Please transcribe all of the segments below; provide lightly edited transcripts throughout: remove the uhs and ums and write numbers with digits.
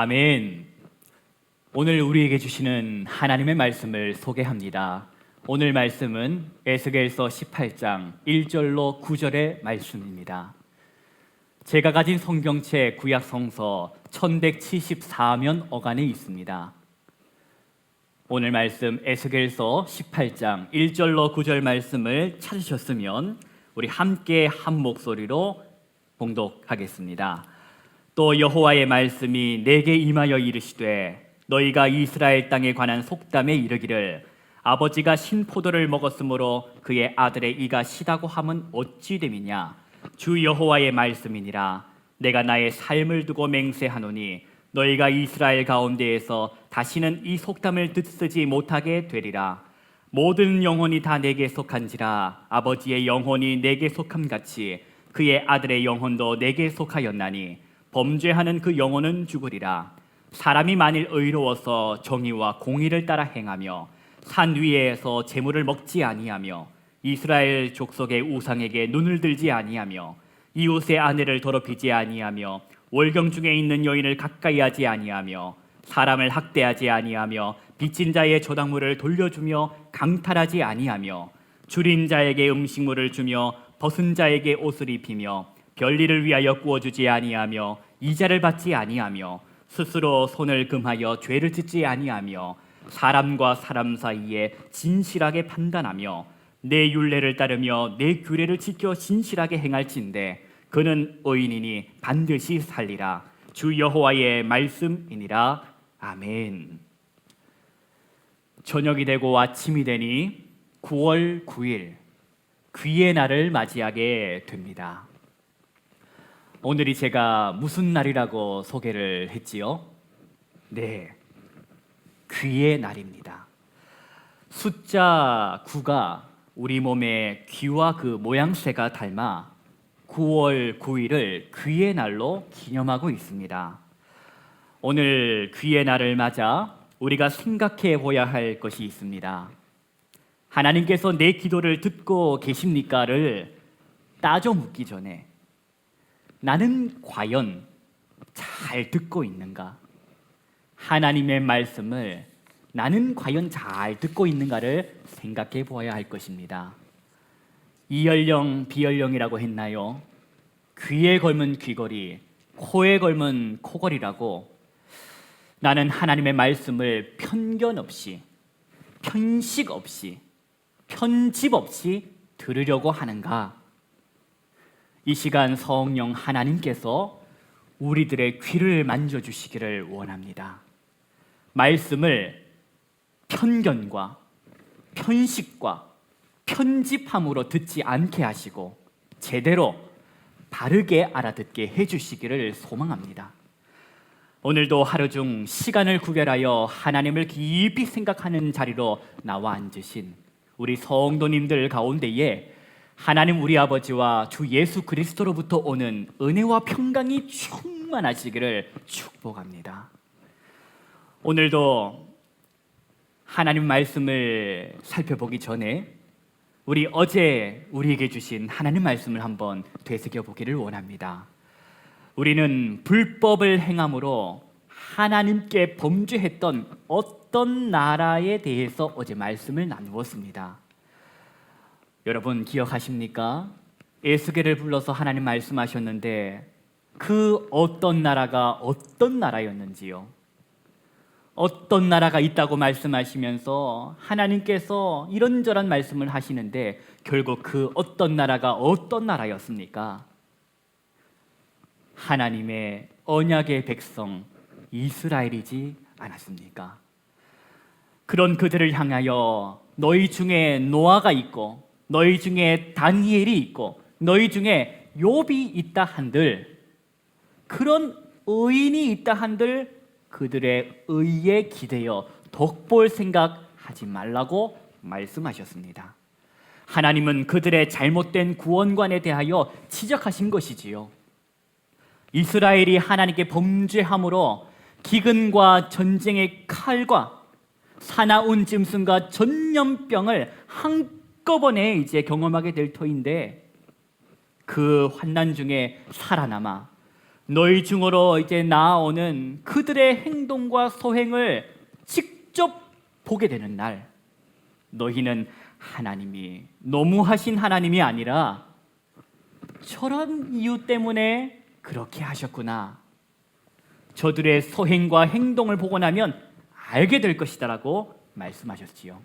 아멘. 오늘 우리에게 주시는 하나님의 말씀을 소개합니다. 오늘 말씀은 에스겔서 18장 1절로 9절의 말씀입니다. 제가 가진 성경책 구약성서 1174면 어간에 있습니다. 오늘 말씀 에스겔서 18장 1절로 9절 말씀을 찾으셨으면 우리 함께 한 목소리로 봉독하겠습니다. 또 여호와의 말씀이 내게 임하여 이르시되 너희가 이스라엘 땅에 관한 속담에 이르기를 아버지가 신포도를 먹었으므로 그의 아들의 이가 시다고 함은 어찌 됨이냐. 주 여호와의 말씀이니라. 내가 나의 삶을 두고 맹세하노니 너희가 이스라엘 가운데에서 다시는 이 속담을 듣쓰지 못하게 되리라. 모든 영혼이 다 내게 속한지라 아버지의 영혼이 내게 속함같이 그의 아들의 영혼도 내게 속하였나니 범죄하는 그 영혼은 죽으리라. 사람이 만일 의로워서 정의와 공의를 따라 행하며 산 위에서 재물을 먹지 아니하며 이스라엘 족속의 우상에게 눈을 들지 아니하며 이웃의 아내를 더럽히지 아니하며 월경 중에 있는 여인을 가까이 하지 아니하며 사람을 학대하지 아니하며 빚진 자의 저당물을 돌려주며 강탈하지 아니하며 줄인 자에게 음식물을 주며 벗은 자에게 옷을 입히며 별일을 위하여 구워주지 아니하며 이자를 받지 아니하며 스스로 손을 금하여 죄를 짓지 아니하며 사람과 사람 사이에 진실하게 판단하며 내 율례를 따르며 내 규례를 지켜 진실하게 행할진대 그는 의인이니 반드시 살리라. 주 여호와의 말씀이니라. 아멘. 저녁이 되고 아침이 되니 9월 9일 귀의 날을 맞이하게 됩니다. 오늘이 제가 무슨 날이라고 소개를 했지요? 네, 귀의 날입니다. 숫자 9가 우리 몸의 귀와 그 모양새가 닮아 9월 9일을 귀의 날로 기념하고 있습니다. 오늘 귀의 날을 맞아 우리가 생각해 보아야 할 것이 있습니다. 하나님께서 내 기도를 듣고 계십니까를 따져 묻기 전에 나는 과연 잘 듣고 있는가? 하나님의 말씀을 나는 과연 잘 듣고 있는가를 생각해 보아야 할 것입니다. 이연령 비연령이라고 했나요? 귀에 걸면 귀걸이, 코에 걸면 코걸이라고 나는 하나님의 말씀을 편견 없이, 편식 없이, 편집 없이 들으려고 하는가? 이 시간 성령 하나님께서 우리들의 귀를 만져주시기를 원합니다. 말씀을 편견과 편식과 편집함으로 듣지 않게 하시고 제대로 바르게 알아듣게 해주시기를 소망합니다. 오늘도 하루 중 시간을 구별하여 하나님을 깊이 생각하는 자리로 나와 앉으신 우리 성도님들 가운데에 하나님 우리 아버지와 주 예수 그리스도로부터 오는 은혜와 평강이 충만하시기를 축복합니다. 오늘도 하나님 말씀을 살펴보기 전에 우리 어제 우리에게 주신 하나님 말씀을 한번 되새겨 보기를 원합니다. 우리는 불법을 행함으로 하나님께 범죄했던 어떤 나라에 대해서 어제 말씀을 나누었습니다. 여러분 기억하십니까? 에스겔을 불러서 하나님 말씀하셨는데 그 어떤 나라가 어떤 나라였는지요? 어떤 나라가 있다고 말씀하시면서 하나님께서 이런저런 말씀을 하시는데 결국 그 어떤 나라가 어떤 나라였습니까? 하나님의 언약의 백성 이스라엘이지 않았습니까? 그런 그들을 향하여 너희 중에 노아가 있고 너희 중에 다니엘이 있고 너희 중에 욥이 있다 한들 그런 의인이 있다 한들 그들의 의에 기대어 덕볼 생각하지 말라고 말씀하셨습니다. 하나님은 그들의 잘못된 구원관에 대하여 지적하신 것이지요. 이스라엘이 하나님께 범죄함으로 기근과 전쟁의 칼과 사나운 짐승과 전염병을 한꺼번에 이제 경험하게 될 터인데 그 환난 중에 살아남아 너희 중으로 이제 나아오는 그들의 행동과 소행을 직접 보게 되는 날 너희는 하나님이 너무하신 하나님이 아니라 저런 이유 때문에 그렇게 하셨구나. 저들의 소행과 행동을 보고 나면 알게 될 것이다라고 말씀하셨지요.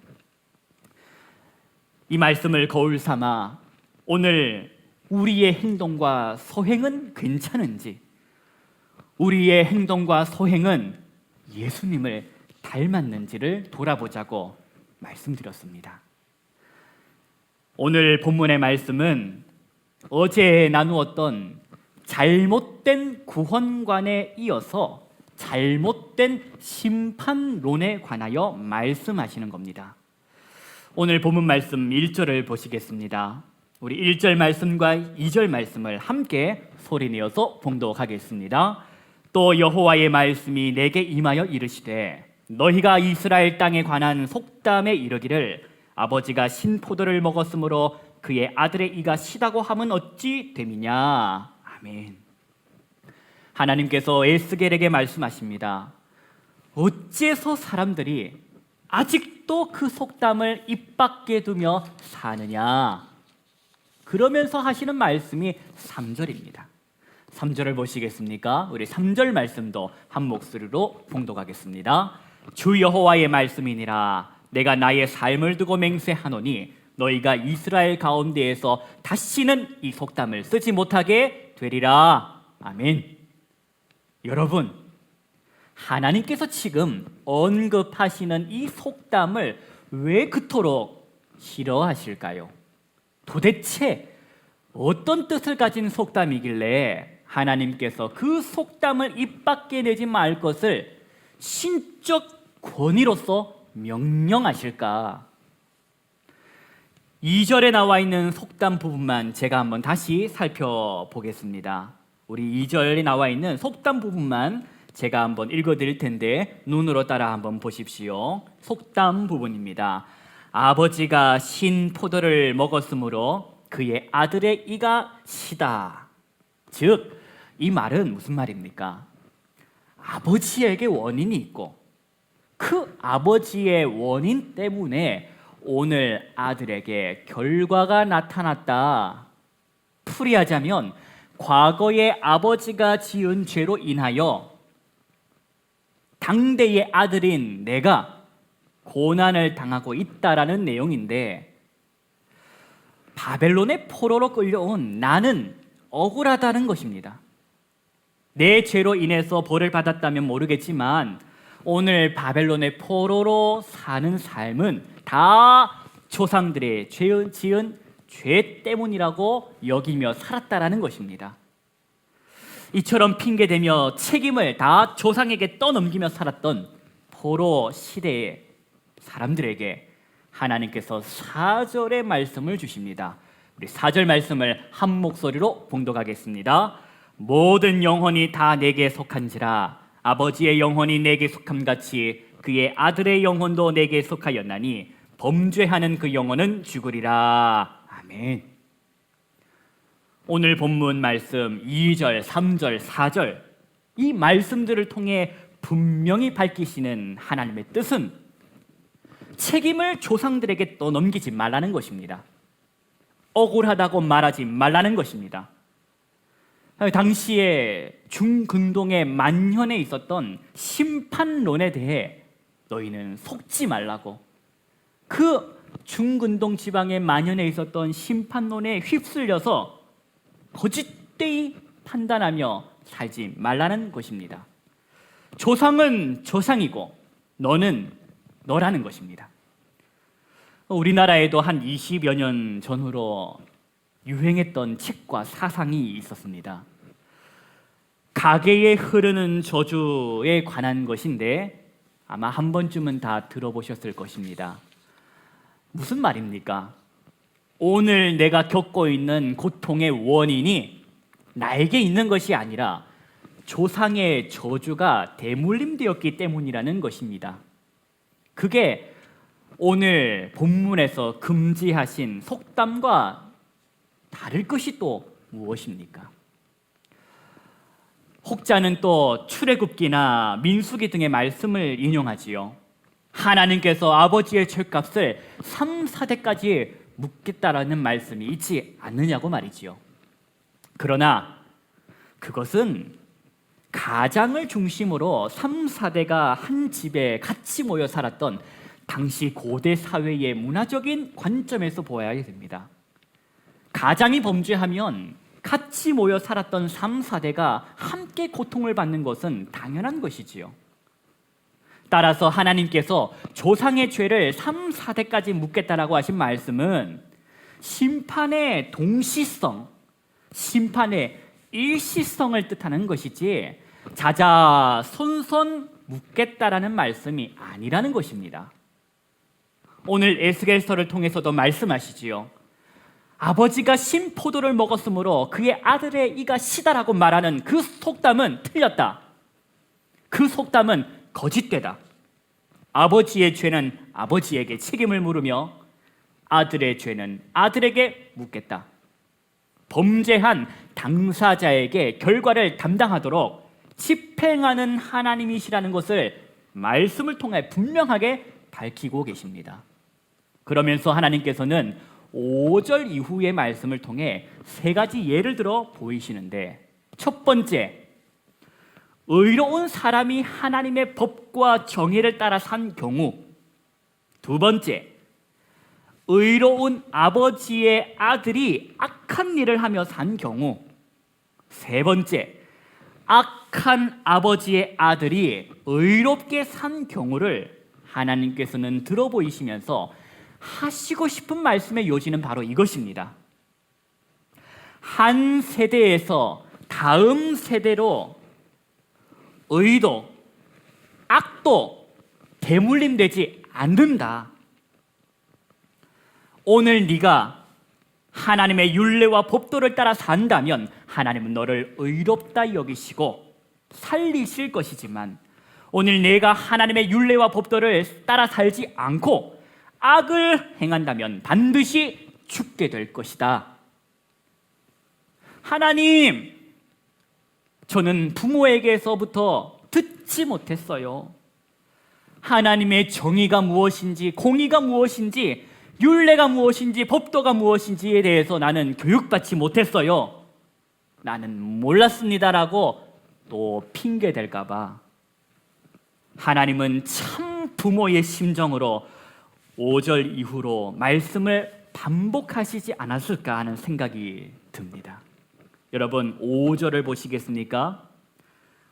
이 말씀을 거울 삼아 오늘 우리의 행동과 소행은 괜찮은지 우리의 행동과 소행은 예수님을 닮았는지를 돌아보자고 말씀드렸습니다. 오늘 본문의 말씀은 어제 나누었던 잘못된 구원관에 이어서 잘못된 심판론에 관하여 말씀하시는 겁니다. 오늘 본문 말씀 1절을 보시겠습니다. 우리 1절 말씀과 2절 말씀을 함께 소리내어서 봉독하겠습니다. 또 여호와의 말씀이 내게 임하여 이르시되 너희가 이스라엘 땅에 관한 속담에 이르기를 아버지가 신포도를 먹었으므로 그의 아들의 이가 시다고 함은 어찌 됨이냐. 아멘. 하나님께서 에스겔에게 말씀하십니다. 어째서 사람들이 아직도 그 속담을 입 밖에 두며 사느냐. 그러면서 하시는 말씀이 3절입니다. 3절을 보시겠습니까? 우리 3절 말씀도 한 목소리로 봉독하겠습니다. 주 여호와의 말씀이니라. 내가 나의 삶을 두고 맹세하노니 너희가 이스라엘 가운데에서 다시는 이 속담을 쓰지 못하게 되리라. 아멘. 여러분, 하나님께서 지금 언급하시는 이 속담을 왜 그토록 싫어하실까요? 도대체 어떤 뜻을 가진 속담이길래 하나님께서 그 속담을 입 밖에 내지 말 것을 신적 권위로서 명령하실까? 2절에 나와 있는 속담 부분만 제가 한번 다시 살펴보겠습니다. 우리 2절에 나와 있는 속담 부분만 제가 한번 읽어드릴 텐데 눈으로 따라 한번 보십시오. 속담 부분입니다. 아버지가 신 포도를 먹었으므로 그의 아들의 이가 시다. 즉, 이 말은 무슨 말입니까? 아버지에게 원인이 있고 그 아버지의 원인 때문에 오늘 아들에게 결과가 나타났다. 풀이하자면 과거에 아버지가 지은 죄로 인하여 당대의 아들인 내가 고난을 당하고 있다라는 내용인데, 바벨론의 포로로 끌려온 나는 억울하다는 것입니다. 내 죄로 인해서 벌을 받았다면 모르겠지만 오늘 바벨론의 포로로 사는 삶은 다 조상들의 지은 죄 때문이라고 여기며 살았다라는 것입니다. 이처럼 핑계대며 책임을 다 조상에게 떠넘기며 살았던 포로 시대의 사람들에게 하나님께서 4절의 말씀을 주십니다. 우리 4절 말씀을 한 목소리로 봉독하겠습니다. 모든 영혼이 다 내게 속한지라 아버지의 영혼이 내게 속함같이 그의 아들의 영혼도 내게 속하였나니 범죄하는 그 영혼은 죽으리라. 아멘. 오늘 본문 말씀 2절, 3절, 4절 이 말씀들을 통해 분명히 밝히시는 하나님의 뜻은 책임을 조상들에게 떠넘기지 말라는 것입니다. 억울하다고 말하지 말라는 것입니다. 당시에 중근동의 만현에 있었던 심판론에 대해 너희는 속지 말라고, 그 중근동 지방의 만현에 있었던 심판론에 휩쓸려서 거짓되이 판단하며 살지 말라는 것입니다. 조상은 조상이고 너는 너라는 것입니다. 우리나라에도 한 20여 년 전후로 유행했던 책과 사상이 있었습니다. 가계에 흐르는 저주에 관한 것인데 아마 한 번쯤은 다 들어보셨을 것입니다. 무슨 말입니까? 오늘 내가 겪고 있는 고통의 원인이 나에게 있는 것이 아니라 조상의 저주가 대물림되었기 때문이라는 것입니다. 그게 오늘 본문에서 금지하신 속담과 다를 것이 또 무엇입니까? 혹자는 또 출애굽기나 민수기 등의 말씀을 인용하지요. 하나님께서 아버지의 죄값을 3, 4대까지 묻겠다라는 말씀이 있지 않느냐고 말이지요. 그러나 그것은 가장을 중심으로 3, 4대가 한 집에 같이 모여 살았던 당시 고대 사회의 문화적인 관점에서 보아야 됩니다. 가장이 범죄하면 같이 모여 살았던 3, 4대가 함께 고통을 받는 것은 당연한 것이지요. 따라서 하나님께서 조상의 죄를 3, 4대까지 묻겠다라고 하신 말씀은 심판의 동시성, 심판의 일시성을 뜻하는 것이지 자자손손 묻겠다라는 말씀이 아니라는 것입니다. 오늘 에스겔서를 통해서도 말씀하시지요. 아버지가 신 포도를 먹었으므로 그의 아들의 이가 시다라고 말하는 그 속담은 틀렸다. 그 속담은 거짓되다. 아버지의 죄는 아버지에게 책임을 물으며 아들의 죄는 아들에게 묻겠다. 범죄한 당사자에게 결과를 담당하도록 집행하는 하나님이시라는 것을 말씀을 통해 분명하게 밝히고 계십니다. 그러면서 하나님께서는 5절 이후의 말씀을 통해 세 가지 예를 들어 보이시는데, 첫 번째, 의로운 사람이 하나님의 법과 정의를 따라 산 경우. 두 번째, 의로운 아버지의 아들이 악한 일을 하며 산 경우. 세 번째, 악한 아버지의 아들이 의롭게 산 경우를 하나님께서는 들어보이시면서 하시고 싶은 말씀의 요지는 바로 이것입니다. 한 세대에서 다음 세대로 의도, 악도 대물림되지 않는다. 오늘 네가 하나님의 율례와 법도를 따라 산다면 하나님은 너를 의롭다 여기시고 살리실 것이지만, 오늘 내가 하나님의 율례와 법도를 따라 살지 않고 악을 행한다면 반드시 죽게 될 것이다. 하나님, 저는 부모에게서부터 듣지 못했어요. 하나님의 정의가 무엇인지, 공의가 무엇인지, 율례가 무엇인지, 법도가 무엇인지에 대해서 나는 교육받지 못했어요. 나는 몰랐습니다라고 또 핑계댈까 봐. 하나님은 참 부모의 심정으로 5절 이후로 말씀을 반복하시지 않았을까 하는 생각이 듭니다. 여러분, 5절을 보시겠습니까?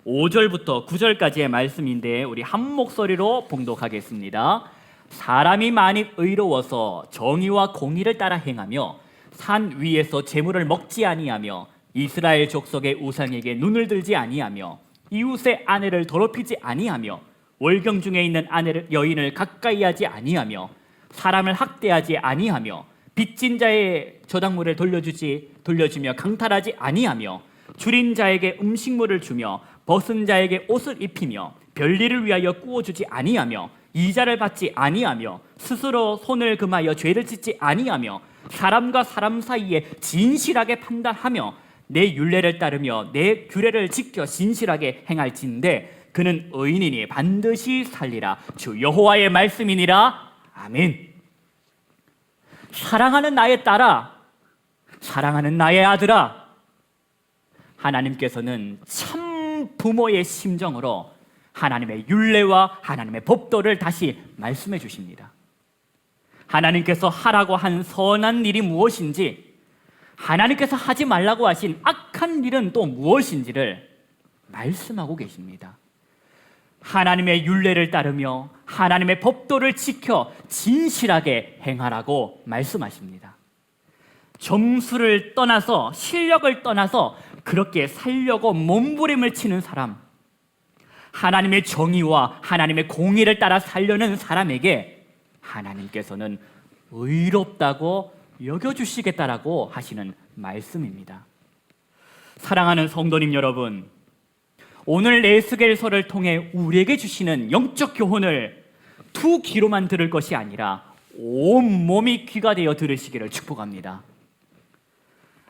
5절부터 9절까지의 말씀인데 우리 한 목소리로 봉독하겠습니다. 사람이 만일 의로워서 정의와 공의를 따라 행하며 산 위에서 재물을 먹지 아니하며 이스라엘 족속의 우상에게 눈을 들지 아니하며 이웃의 아내를 더럽히지 아니하며 월경 중에 있는 여인을 가까이 하지 아니하며 사람을 학대하지 아니하며 빚진 자의 저당물을 돌려주며 강탈하지 아니하며 줄인 자에게 음식물을 주며 벗은 자에게 옷을 입히며 별일을 위하여 꾸어주지 아니하며 이자를 받지 아니하며 스스로 손을 금하여 죄를 짓지 아니하며 사람과 사람 사이에 진실하게 판단하며 내 율례를 따르며 내 규례를 지켜 진실하게 행할진대 그는 의인이니 반드시 살리라. 주 여호와의 말씀이니라. 아멘. 사랑하는 나의 딸아, 사랑하는 나의 아들아, 하나님께서는 참 부모의 심정으로 하나님의 율례와 하나님의 법도를 다시 말씀해 주십니다. 하나님께서 하라고 한 선한 일이 무엇인지, 하나님께서 하지 말라고 하신 악한 일은 또 무엇인지를 말씀하고 계십니다. 하나님의 율례를 따르며 하나님의 법도를 지켜 진실하게 행하라고 말씀하십니다. 점수를 떠나서, 실력을 떠나서 그렇게 살려고 몸부림을 치는 사람, 하나님의 정의와 하나님의 공의를 따라 살려는 사람에게 하나님께서는 의롭다고 여겨주시겠다라고 하시는 말씀입니다. 사랑하는 성도님 여러분, 오늘 에스겔서를 통해 우리에게 주시는 영적 교훈을 두 귀로만 들을 것이 아니라 온몸이 귀가 되어 들으시기를 축복합니다.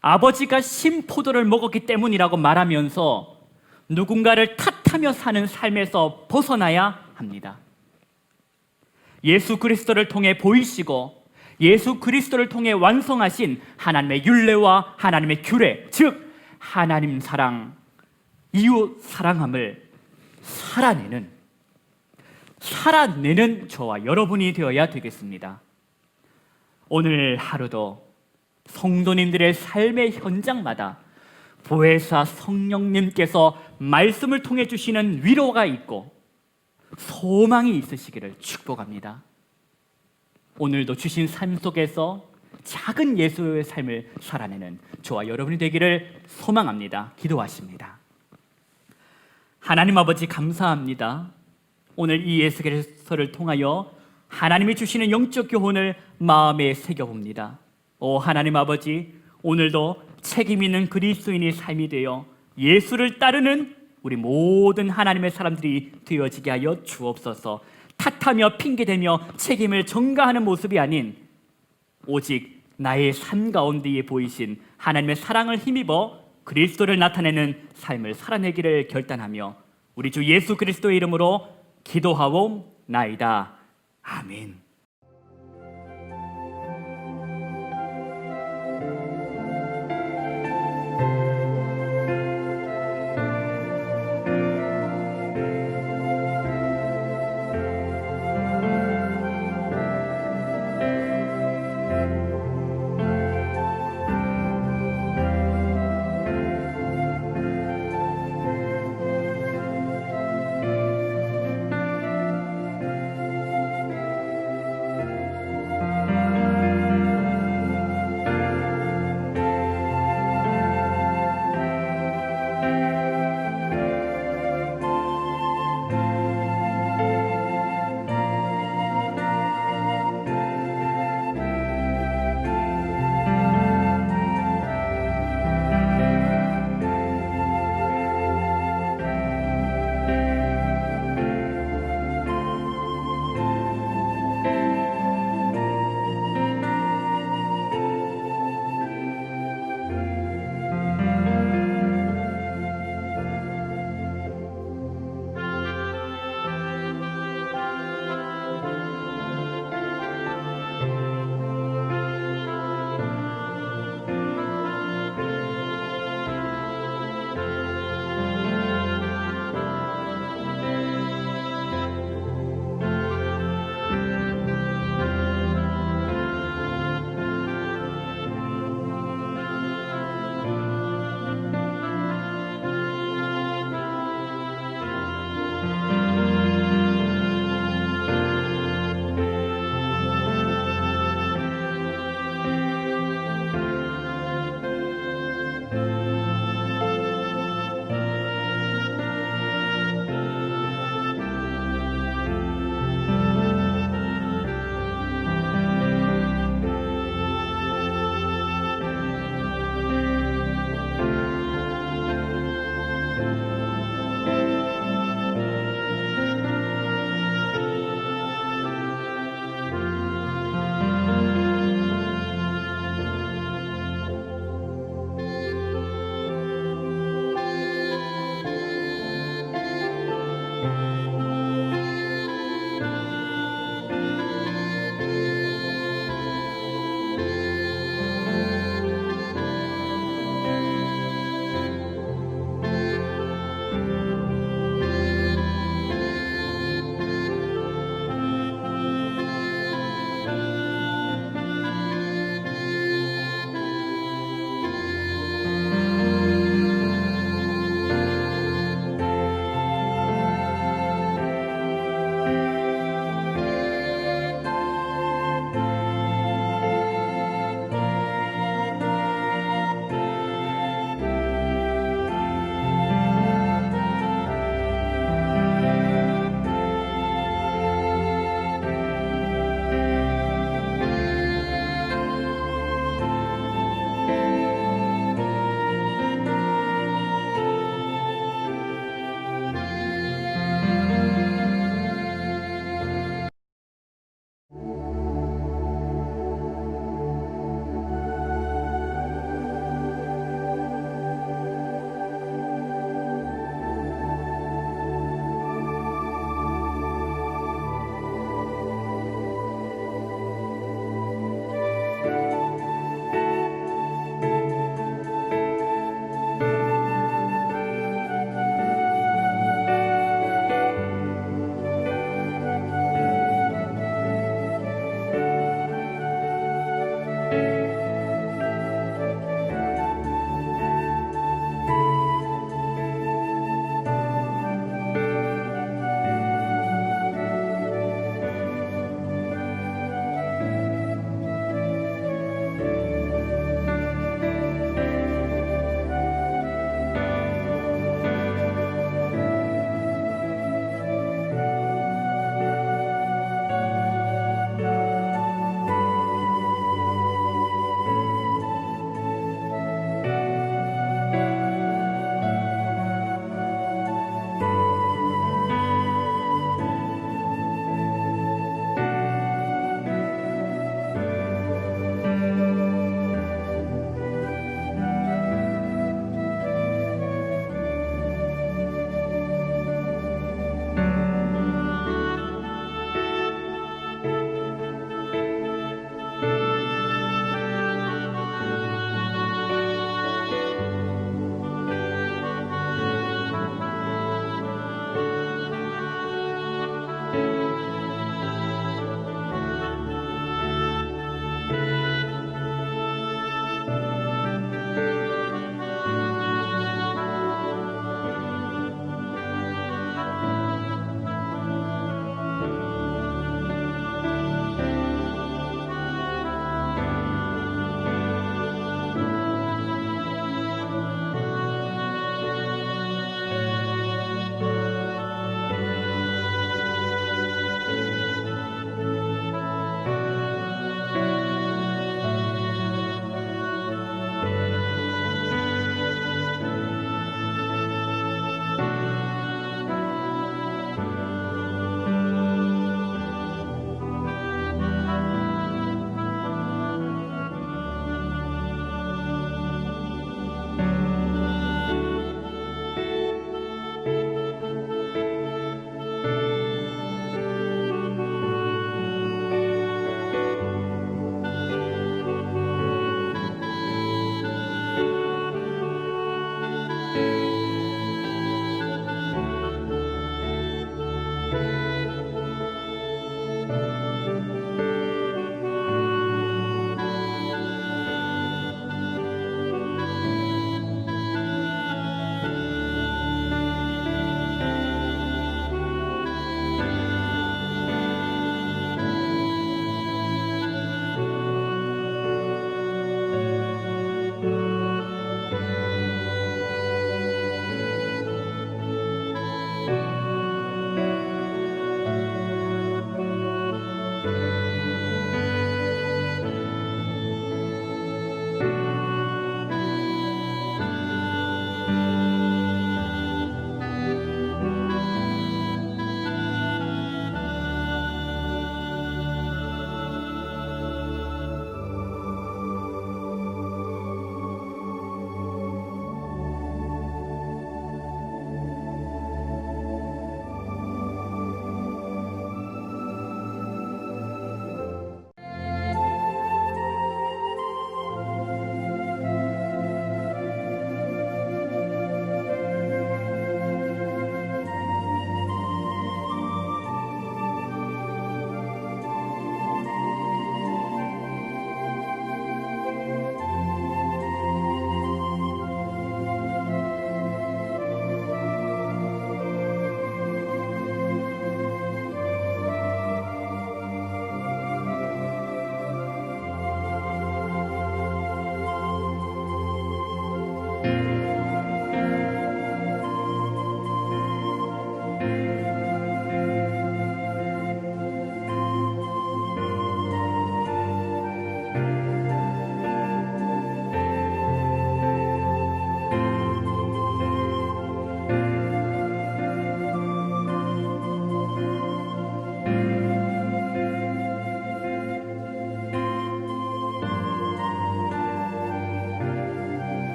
아버지가 신포도를 먹었기 때문이라고 말하면서 누군가를 탓하며 사는 삶에서 벗어나야 합니다. 예수 그리스도를 통해 보이시고 예수 그리스도를 통해 완성하신 하나님의 율례와 하나님의 규례, 즉 하나님 사랑, 이웃 사랑함을 살아내는 저와 여러분이 되어야 되겠습니다. 오늘 하루도 성도님들의 삶의 현장마다 보혜사 성령님께서 말씀을 통해 주시는 위로가 있고 소망이 있으시기를 축복합니다. 오늘도 주신 삶 속에서 작은 예수의 삶을 살아내는 저와 여러분이 되기를 소망합니다. 기도하십니다. 하나님 아버지 감사합니다. 오늘 이 에스겔서를 통하여 하나님이 주시는 영적 교훈을 마음에 새겨봅니다. 오 하나님 아버지, 오늘도 책임 있는 그리스도인의 삶이 되어 예수를 따르는 우리 모든 하나님의 사람들이 되어지게 하여 주옵소서. 탓하며 핑계대며 책임을 전가하는 모습이 아닌 오직 나의 삶 가운데에 보이신 하나님의 사랑을 힘입어 그리스도를 나타내는 삶을 살아내기를 결단하며 우리 주 예수 그리스도의 이름으로 기도하옵나이다. 아멘.